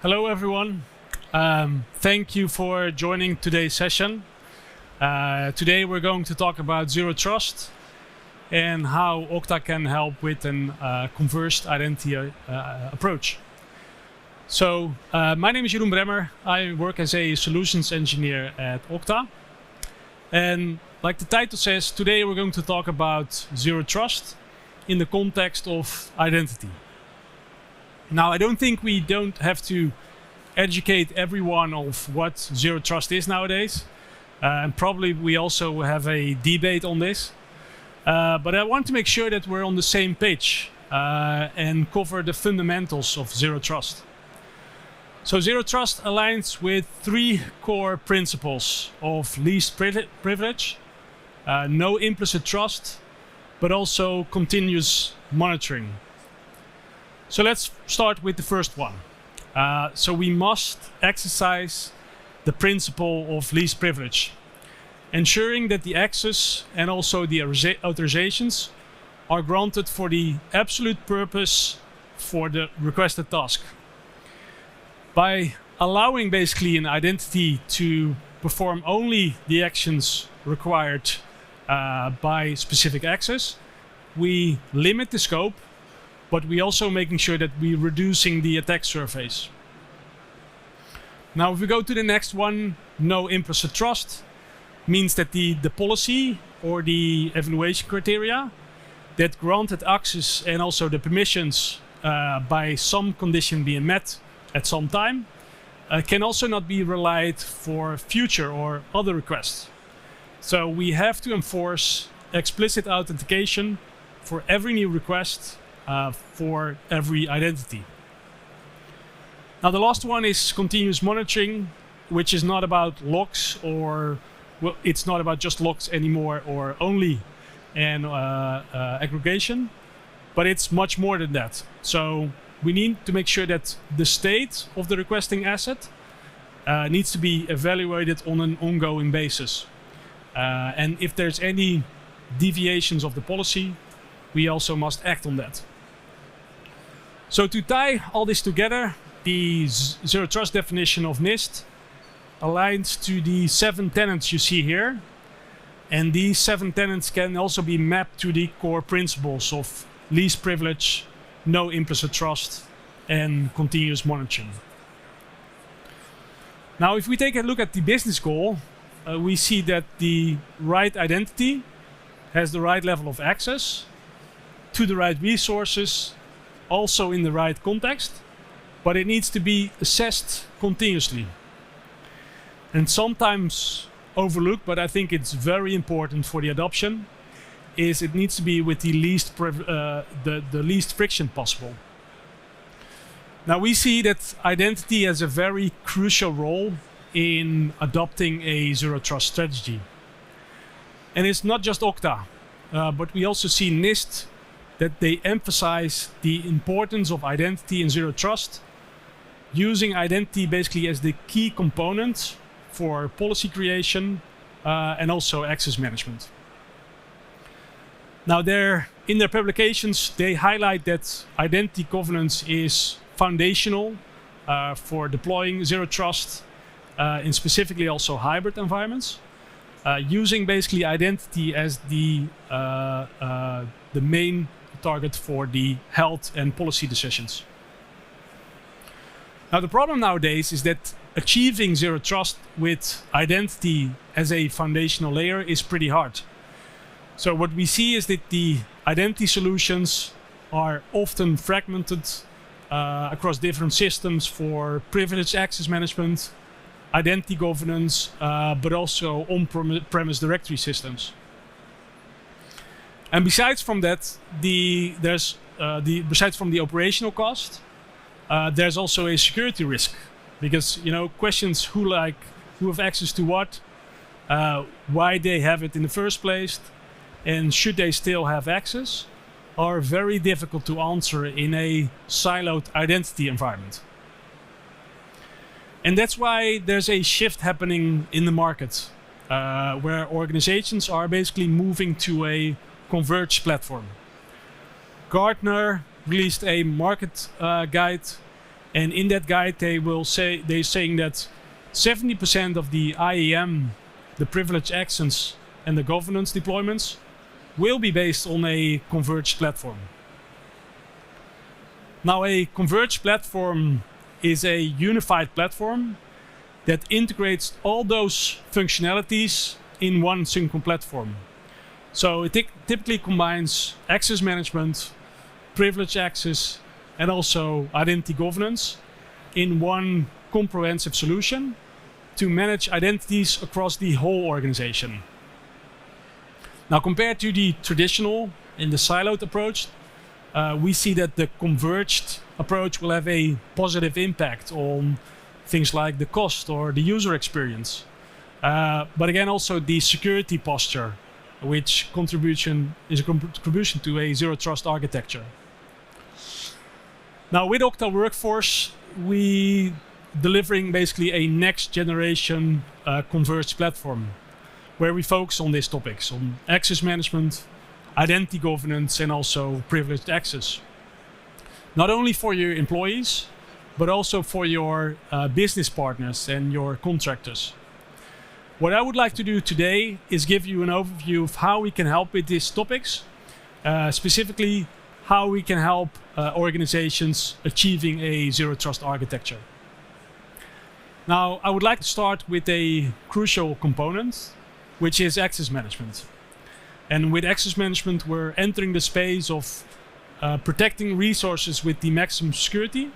Hello everyone. Thank you for joining today's session. Today we're going to talk about Zero Trust and how Okta can help with a converged identity approach. So my name is Jeroen Bremmer. I work as a solutions engineer at Okta. And like the title says, today we're going to talk about Zero Trust in the context of identity. Now, I don't think we don't have to educate everyone of what Zero Trust is nowadays. And probably we also have a debate on this. But I want to make sure that we're on the same page and cover the fundamentals of Zero Trust. So Zero Trust aligns with three core principles of least privilege, no implicit trust, but also continuous monitoring. So let's start with the first one. So we must exercise the principle of least privilege, ensuring that the access and also the authorizations are granted for the absolute purpose for the requested task. By allowing basically an identity to perform only the actions required by specific access, we limit the scope, but we also making sure that we're reducing the attack surface. Now, if we go to the next one, no implicit trust means that the policy or the evaluation criteria that granted access and also the permissions by some condition being met at some time can also not be relied for future or other requests. So we have to enforce explicit authentication for every new request for every identity. Now the last one is continuous monitoring, which is not about logs or, well, it's not about just logs anymore or only and aggregation, but it's much more than that. So we need to make sure that the state of the requesting asset needs to be evaluated on an ongoing basis. And if there's any deviations of the policy, we also must act on that. So to tie all this together, the Zero Trust definition of NIST aligns to the 7 tenets you see here. And these 7 tenets can also be mapped to the core principles of least privilege, no implicit trust, and continuous monitoring. Now, if we take a look at the business goal, we see that the right identity has the right level of access to the right resources, also in the right context, but it needs to be assessed continuously. And sometimes overlooked, but I think it's very important for the adoption, is it needs to be with the least friction possible. Now we see that identity has a very crucial role in adopting a Zero Trust strategy. And it's not just Okta, but we also see NIST that they emphasize the importance of identity in Zero Trust, using identity basically as the key component for policy creation and also access management. Now in their publications, they highlight that identity governance is foundational for deploying Zero Trust in specifically also hybrid environments, using basically identity as the main target for the health and policy decisions. Now the problem nowadays is that achieving Zero Trust with identity as a foundational layer is pretty hard. So what we see is that the identity solutions are often fragmented across different systems for privileged access management, identity governance, but also on-premise directory systems. And besides from that, besides from the operational cost, there's also a security risk, because questions who have access to what, why they have it in the first place, and should they still have access, are very difficult to answer in a siloed identity environment. And that's why there's a shift happening in the market, where organizations are basically moving to a converged platform. Gartner released a market guide And in that guide, they're saying that 70% of the IAM, the privileged access and the governance deployments will be based on a converged platform. Now, a converged platform is a unified platform that integrates all those functionalities in one single platform. So it typically combines access management, privileged access, and also identity governance in one comprehensive solution to manage identities across the whole organization. Now, compared to the traditional and the siloed approach, we see that the converged approach will have a positive impact on things like the cost or the user experience. But again, also the security posture, which is a contribution to a zero trust architecture. Now, with Okta Workforce, we delivering basically a next generation converged platform where we focus on these topics, on access management, identity governance, and also privileged access. Not only for your employees, but also for your business partners and your contractors. What I would like to do today is give you an overview of how we can help with these topics, specifically how we can help organizations achieving a zero trust architecture. Now, I would like to start with a crucial component, which is access management. And with access management, we're entering the space of protecting resources with the maximum security,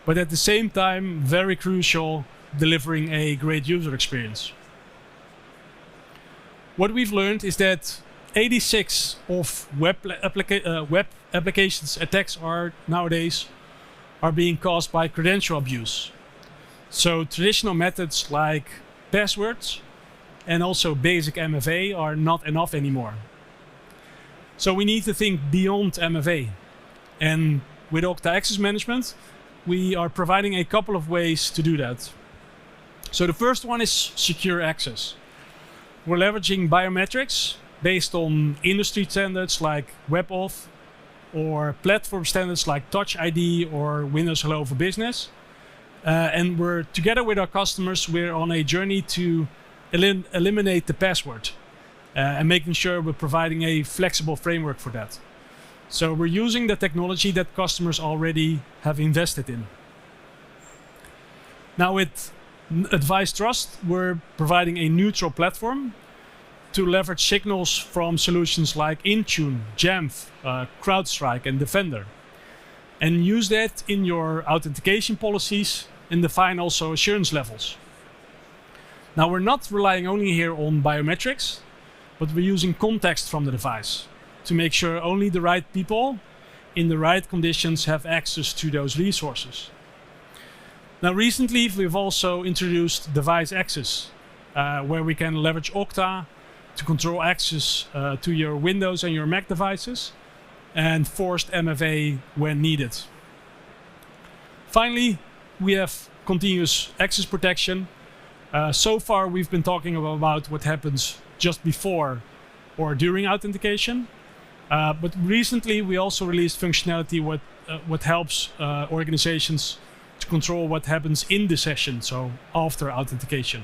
but at the same time, very crucial, delivering a great user experience. What we've learned is that 86 of web applications attacks nowadays are being caused by credential abuse. So traditional methods like passwords and also basic aMFA are not enough anymore. So we need to think beyond aMFA. And with Okta Access Management, we are providing a couple of ways to do that. So the first one is secure access. We're leveraging biometrics based on industry standards like WebAuth or platform standards like Touch ID or Windows Hello for Business. And we're together with our customers, we're on a journey to eliminate the password and making sure we're providing a flexible framework for that. So we're using the technology that customers already have invested in. Now with Advice Trust, we're providing a neutral platform to leverage signals from solutions like Intune, Jamf, CrowdStrike, and Defender, and use that in your authentication policies and define also assurance levels. Now, we're not relying only here on biometrics, but we're using context from the device to make sure only the right people in the right conditions have access to those resources. Now, recently, we've also introduced device access, where we can leverage Okta to control access to your Windows and your Mac devices, and forced aMFA when needed. Finally, we have continuous access protection. So far, we've been talking about what happens just before or during authentication. But recently, we also released functionality what helps organizations to control what happens in the session, so after authentication.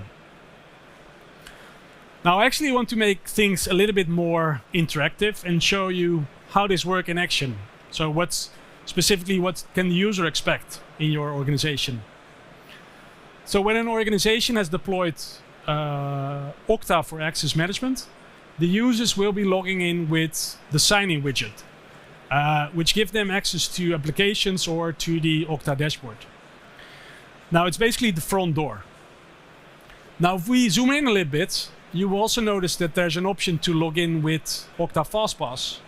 Now, I actually want to make things a little bit more interactive and show you how this works in action. So what can the user expect in your organization? So when an organization has deployed Okta for access management, the users will be logging in with the sign-in widget, which gives them access to applications or to the Okta dashboard. Now, it's basically the front door. Now, if we zoom in a little bit, you will also notice that there's an option to log in with Okta FastPass.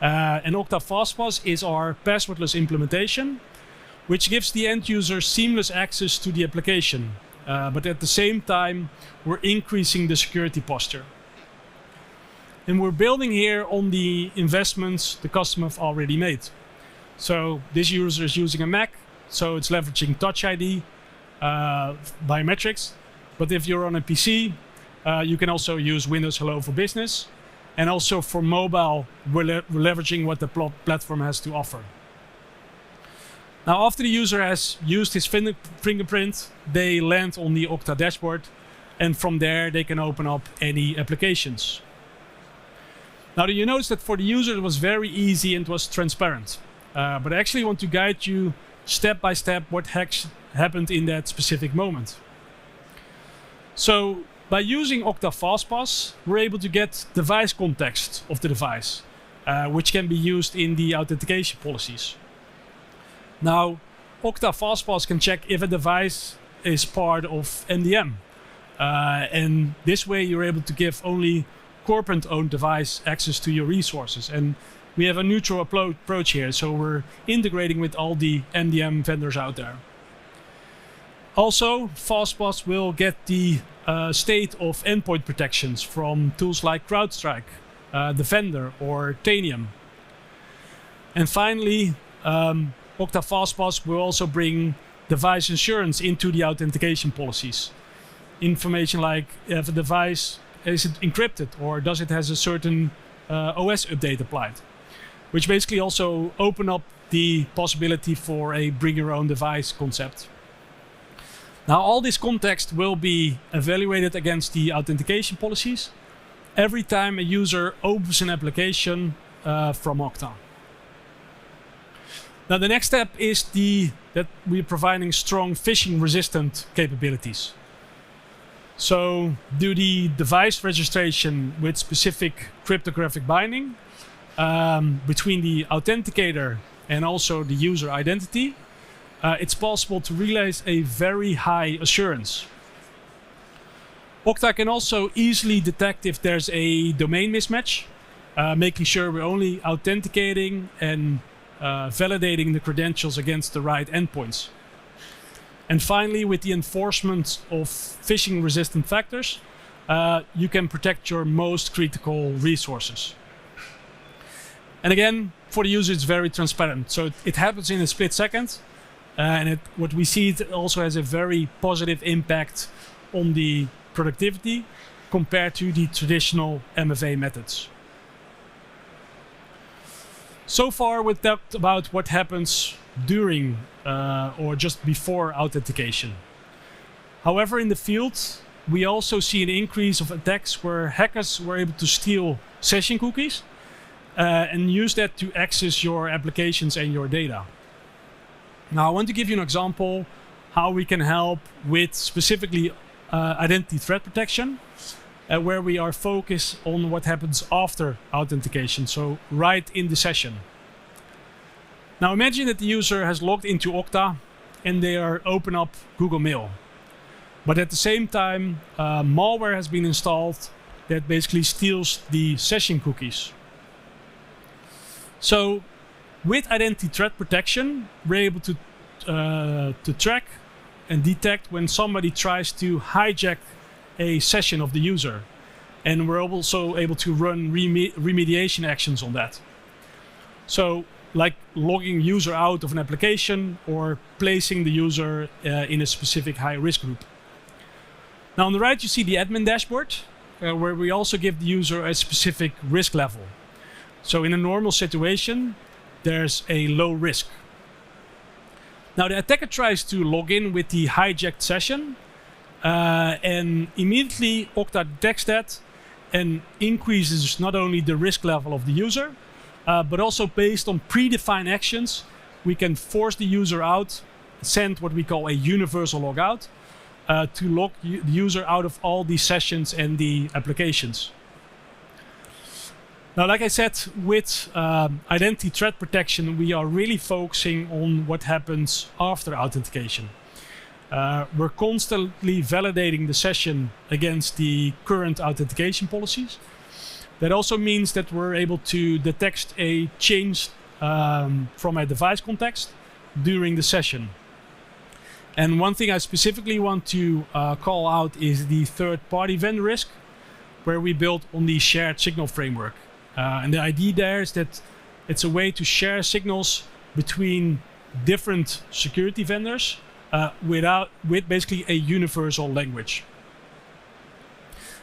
And Okta FastPass is our passwordless implementation, which gives the end user seamless access to the application. But at the same time, we're increasing the security posture. And we're building here on the investments the customer have already made. So this user is using a Mac, so it's leveraging Touch ID, biometrics. But if you're on a PC, you can also use Windows Hello for Business. And also for mobile, we're leveraging what the platform has to offer. Now, after the user has used his fingerprint, they land on the Okta dashboard, and from there they can open up any applications. Now, you notice that for the user it was very easy and it was transparent. But I actually want to guide you step by step what happened in that specific moment. So, by using Okta FastPass, we're able to get device context of the device, which can be used in the authentication policies. Now, Okta FastPass can check if a device is part of MDM. And this way you're able to give only corporate-owned device access to your resources. And we have a neutral approach here, so we're integrating with all the MDM vendors out there. Also, FastPass will get the state of endpoint protections from tools like CrowdStrike, Defender, or Tanium. And finally, Okta FastPass will also bring device insurance into the authentication policies. Information like if a device is it encrypted or does it has a certain OS update applied, which basically also open up the possibility for a bring your own device concept. Now, all this context will be evaluated against the authentication policies every time a user opens an application from Okta. Now, the next step is that we're providing strong phishing-resistant capabilities. So, do the device registration with specific cryptographic binding between the authenticator and also the user identity. It's possible to realize a very high assurance. Okta can also easily detect if there's a domain mismatch, making sure we're only authenticating and validating the credentials against the right endpoints. And finally, with the enforcement of phishing-resistant factors, you can protect your most critical resources. And again, for the user, it's very transparent. So it happens in a split second. And what we see, it also has a very positive impact on the productivity compared to the traditional aMFA methods. So far, we've talked about what happens during or just before authentication. However, in the field, we also see an increase of attacks where hackers were able to steal session cookies and use that to access your applications and your data. Now, I want to give you an example how we can help with specifically identity threat protection, where we are focused on what happens after authentication, so right in the session. Now, imagine that the user has logged into Okta and they are open up Google Mail. But at the same time, malware has been installed that basically steals the session cookies. So, with identity threat protection, we're able to track and detect when somebody tries to hijack a session of the user. And we're also able to run remediation actions on that. So, like logging user out of an application or placing the user in a specific high-risk group. Now, on the right, you see the admin dashboard, where we also give the user a specific risk level. So, in a normal situation, there's a low risk. Now, the attacker tries to log in with the hijacked session, and immediately Okta detects that and increases not only the risk level of the user, but also based on predefined actions, we can force the user out, send what we call a universal logout, to log the user out of all the sessions and the applications. Now, like I said, with identity threat protection, we are really focusing on what happens after authentication. We're constantly validating the session against the current authentication policies. That also means that we're able to detect a change from a device context during the session. And one thing I specifically want to call out is the third-party vendor risk, where we built on the shared signal framework. And the idea there is that it's a way to share signals between different security vendors with basically a universal language.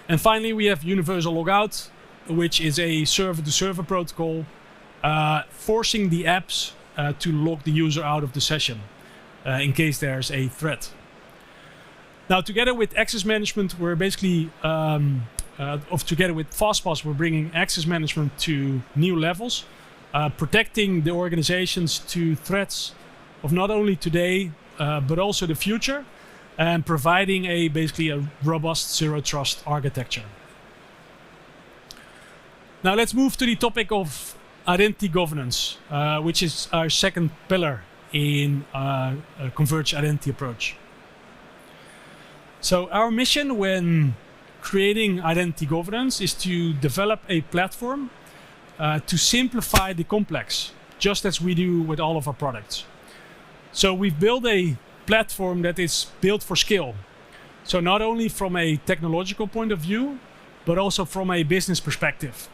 And finally, we have universal logout, which is a server-to-server protocol, forcing the apps to lock the user out of the session in case there's a threat. Now, together with access management, we're basically, together with FastPass, we're bringing access management to new levels, protecting the organizations to threats of not only today, but also the future, and providing basically a robust zero trust architecture. Now let's move to the topic of identity governance, which is our second pillar in a converged identity approach. So our mission when creating identity governance is to develop a platform to simplify the complex, just as we do with all of our products. So we've built a platform that is built for scale. So not only from a technological point of view, but also from a business perspective.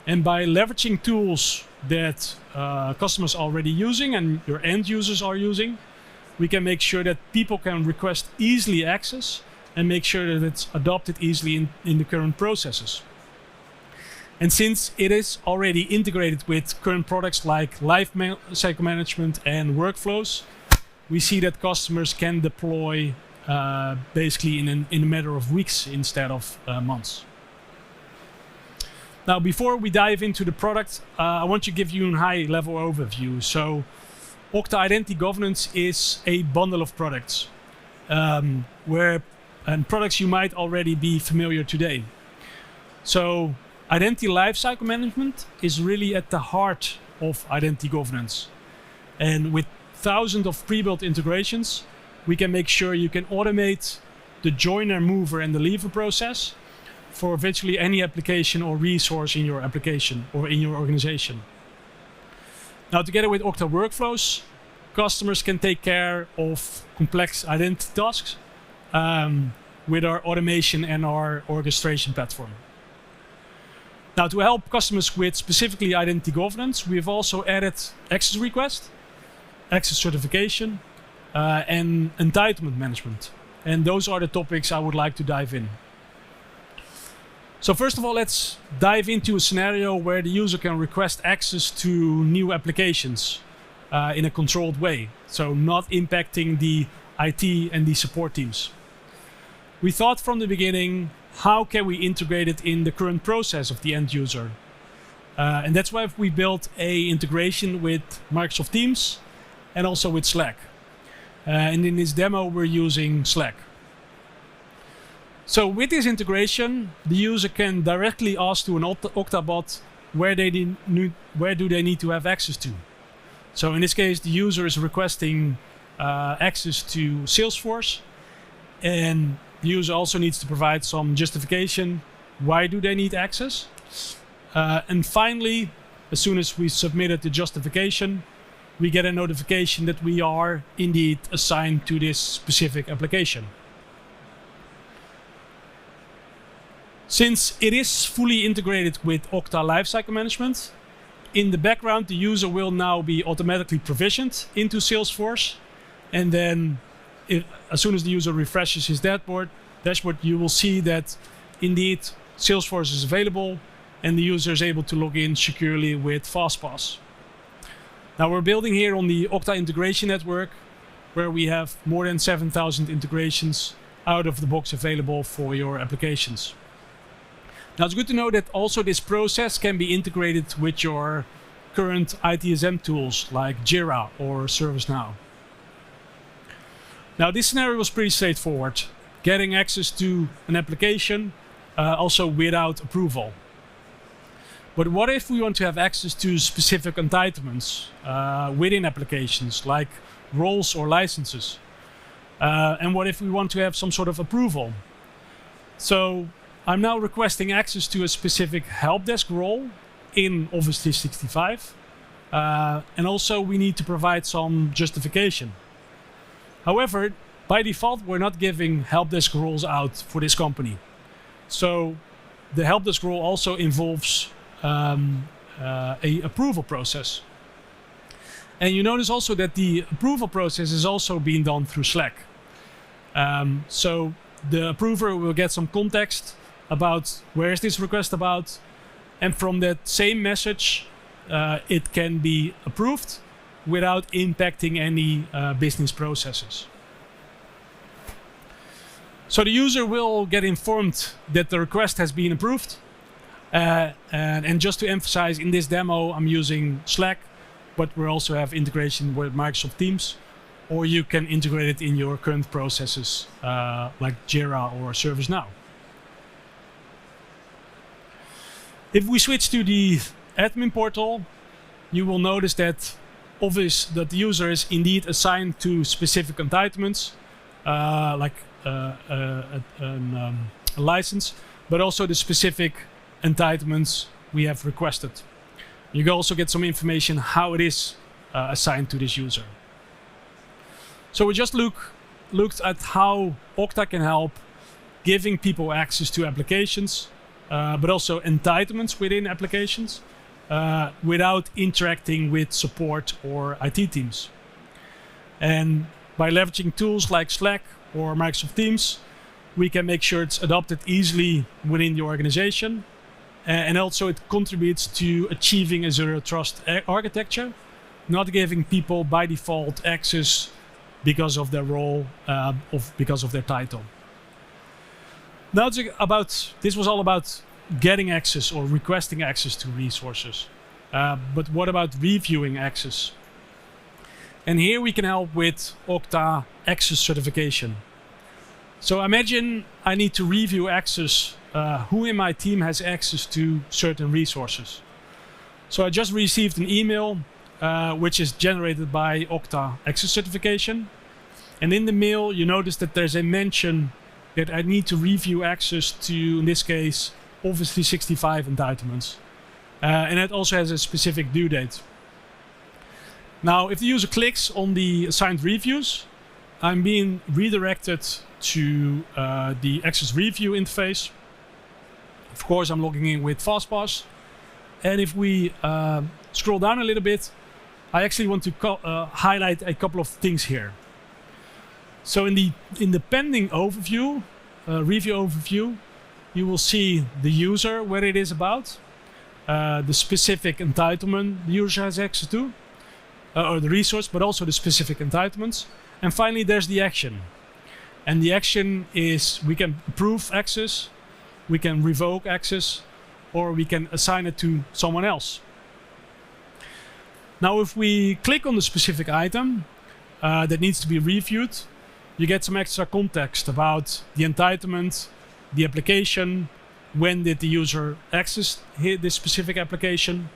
And by leveraging tools that customers are already using and your end users are using, we can make sure that people can request easily access and make sure that it's adopted easily in the current processes. And since it is already integrated with current products like lifecycle management and workflows, we see that customers can deploy basically in a matter of weeks instead of months. Now, before we dive into the product, I want to give you a high-level overview. So, Okta Identity Governance is a bundle of products, products you might already be familiar today. So, Identity Lifecycle Management is really at the heart of identity governance. And with thousands of pre-built integrations, we can make sure you can automate the joiner, mover, and the leaver process for virtually any application or resource in your application or in your organization. Now, together with Okta Workflows, customers can take care of complex identity tasks with our automation and our orchestration platform. Now, to help customers with specifically identity governance, we've also added access request, access certification, and entitlement management. And those are the topics I would like to dive in. So first of all, let's dive into a scenario where the user can request access to new applications in a controlled way, so not impacting the IT and the support teams. We thought from the beginning, how can we integrate it in the current process of the end user? And that's why we built an integration with Microsoft Teams and also with Slack. And in this demo, we're using Slack. So with this integration, the user can directly ask to an Okta bot where do they need to have access to. So in this case, the user is requesting access to Salesforce, and the user also needs to provide some justification. Why do they need access? And finally, as soon as we submitted the justification, we get a notification that we are indeed assigned to this specific application. Since it is fully integrated with Okta Lifecycle Management, in the background, the user will now be automatically provisioned into Salesforce. And then as soon as the user refreshes his dashboard, you will see that indeed Salesforce is available and the user is able to log in securely with FastPass. Now we're building here on the Okta integration network, where we have more than 7,000 integrations out of the box available for your applications. Now it's good to know that also this process can be integrated with your current ITSM tools like Jira or ServiceNow. Now this scenario was pretty straightforward, getting access to an application also without approval. But what if we want to have access to specific entitlements within applications like roles or licenses? And what if we want to have some sort of approval? So I'm now requesting access to a specific help desk role in Office 365. And also we need to provide some justification. However, by default, we're not giving help desk roles out for this company. So the help desk role also involves a approval process. And you notice also that the approval process is also being done through Slack. So the approver will get some context about where is this request about, and from that same message it can be approved without impacting any business processes. So the user will get informed that the request has been approved. And just to emphasize, in this demo, I'm using Slack, but we also have integration with Microsoft Teams, or you can integrate it in your current processes like Jira or ServiceNow. If we switch to the admin portal, you will notice that the user is indeed assigned to specific entitlements, like a license, but also the specific entitlements we have requested. You can also get some information how it is assigned to this user. So we just looked at how Okta can help giving people access to applications, but also entitlements within applications without interacting with support or IT teams. And by leveraging tools like Slack or Microsoft Teams, we can make sure it's adopted easily within the organization. And also it contributes to achieving a zero trust architecture, not giving people by default access because of their role, because of their title. Now this was all about getting access or requesting access to resources. But what about reviewing access? And here we can help with Okta access certification. So imagine I need to review access, who in my team has access to certain resources. So I just received an email which is generated by Okta access certification. And in the mail, you notice that there's a mention that I need to review access to, in this case, Office 365 entitlements. And it also has a specific due date. Now, if the user clicks on the assigned reviews, I'm being redirected to the access review interface. Of course, I'm logging in with FastPass. And if we scroll down a little bit, I actually want to highlight a couple of things here. So in the pending overview, review overview, you will see the user, what it is about, the specific entitlement the user has access to, or the resource, but also the specific entitlements. And finally, there's the action. And the action is we can approve access, we can revoke access, or we can assign it to someone else. Now, if we click on the specific item that needs to be reviewed, you get some extra context about the entitlement, the application, when did the user access this specific application,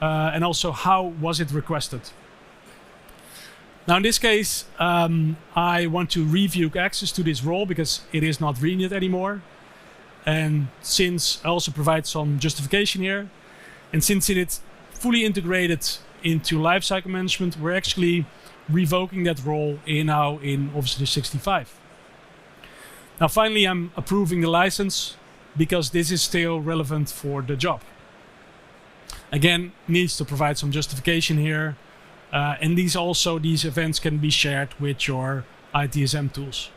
and also how was it requested. Now in this case, I want to review access to this role because it is not needed anymore. And since I also provide some justification here, and since it is fully integrated into lifecycle management, we're actually revoking that role now in Office 365. Now finally, I'm approving the license because this is still relevant for the job. Again, needs to provide some justification here. And these events can be shared with your ITSM tools.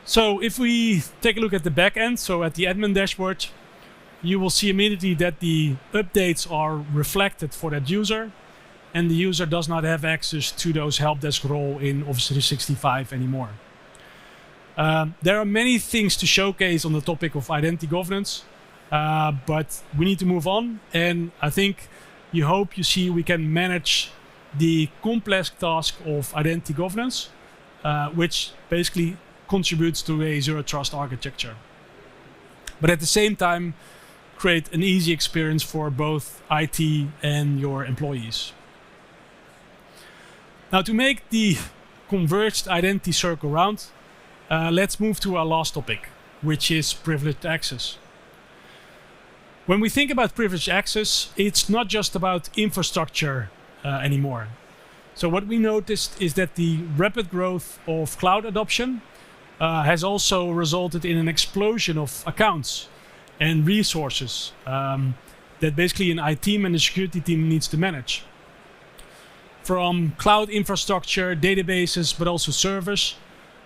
So if we take a look at the back end, so at the admin dashboard, you will see immediately that the updates are reflected for that user, and the user does not have access to those help desk role in Office 365 anymore. There are many things to showcase on the topic of identity governance, but we need to move on, and I think you hope you see we can manage the complex task of identity governance, which basically contributes to a zero trust architecture. But at the same time, create an easy experience for both IT and your employees. Now to make the converged identity circle round, let's move to our last topic, which is privileged access. When we think about privileged access, it's not just about infrastructure anymore. So what we noticed is that the rapid growth of cloud adoption has also resulted in an explosion of accounts and resources that basically an IT and a security team needs to manage. From cloud infrastructure, databases, but also servers,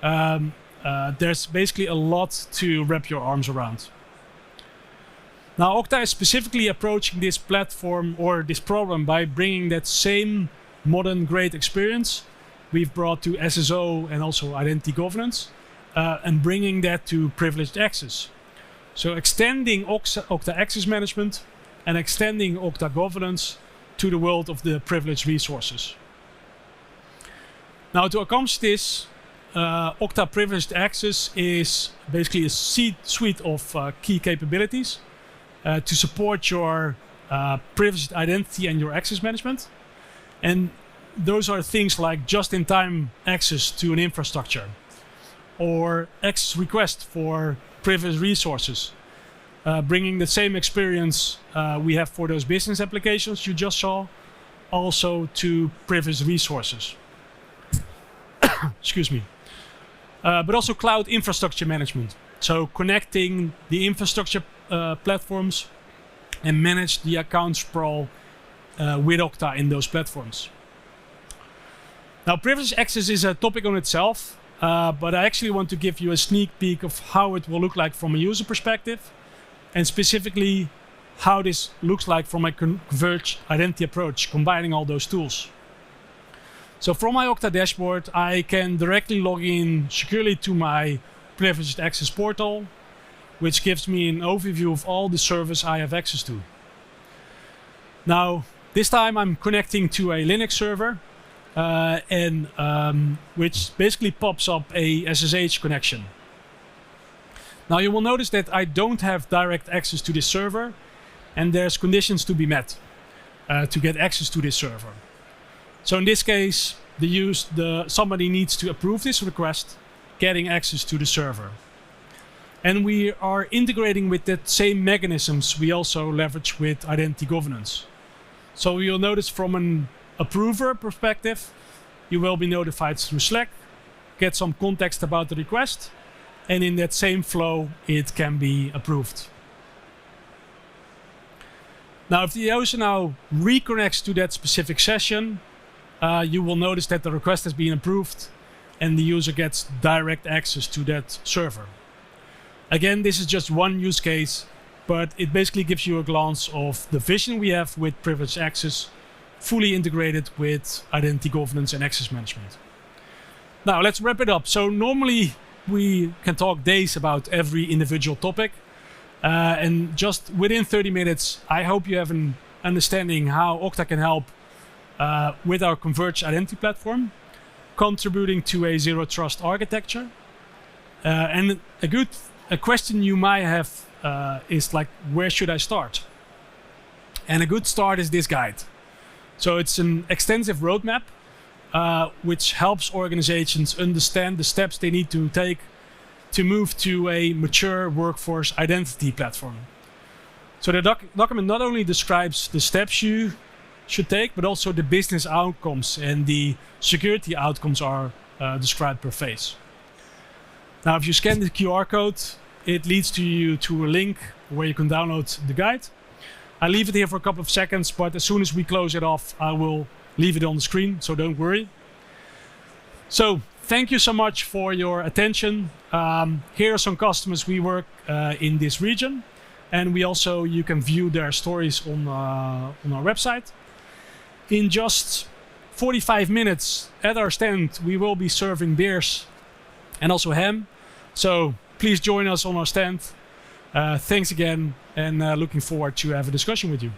there's basically a lot to wrap your arms around. Now, Okta is specifically approaching this platform or this problem by bringing that same modern great experience we've brought to SSO and also identity governance, and bringing that to privileged access. So extending Okta access management and extending Okta governance to the world of the privileged resources. Now, to accomplish this, Okta Privileged Access is basically a suite of key capabilities to support your privileged identity and your access management. And those are things like just-in-time access to an infrastructure, or access request for privileged resources, bringing the same experience we have for those business applications you just saw, also to privileged resources. Excuse me. But also cloud infrastructure management. So connecting the infrastructure platforms and manage the account sprawl with Okta in those platforms. Now, privileged access is a topic on itself, but I actually want to give you a sneak peek of how it will look like from a user perspective, and specifically how this looks like from a converged identity approach, combining all those tools. So from my Okta dashboard, I can directly log in securely to my privileged access portal, which gives me an overview of all the servers I have access to. Now, this time I'm connecting to a Linux server, which basically pops up a SSH connection. Now you will notice that I don't have direct access to this server, and there's conditions to be met to get access to this server. So in this case, somebody needs to approve this request, getting access to the server. And we are integrating with that same mechanisms we also leverage with identity governance. So you'll notice from an approver perspective, you will be notified through Slack, get some context about the request, and in that same flow, it can be approved. Now, if the user now reconnects to that specific session, you will notice that the request has been approved and the user gets direct access to that server. Again, this is just one use case, but it basically gives you a glance of the vision we have with privileged access, fully integrated with identity governance and access management. Now, let's wrap it up. So normally we can talk days about every individual topic, and just within 30 minutes, I hope you have an understanding how Okta can help with our converged identity platform, contributing to a zero trust architecture. And a question you might have is like, where should I start? And a good start is this guide. So it's an extensive roadmap which helps organizations understand the steps they need to take to move to a mature workforce identity platform. So the document not only describes the steps you should take, but also the business outcomes and the security outcomes are described per phase. Now, if you scan the QR code, it leads you to a link where you can download the guide. I leave it here for a couple of seconds, but as soon as we close it off, I will leave it on the screen, so don't worry. So thank you so much for your attention. Here are some customers we work in this region, and you can view their stories on our website. In just 45 minutes at our stand, we will be serving beers and also ham. So please join us on our stand. Thanks again, and looking forward to have a discussion with you.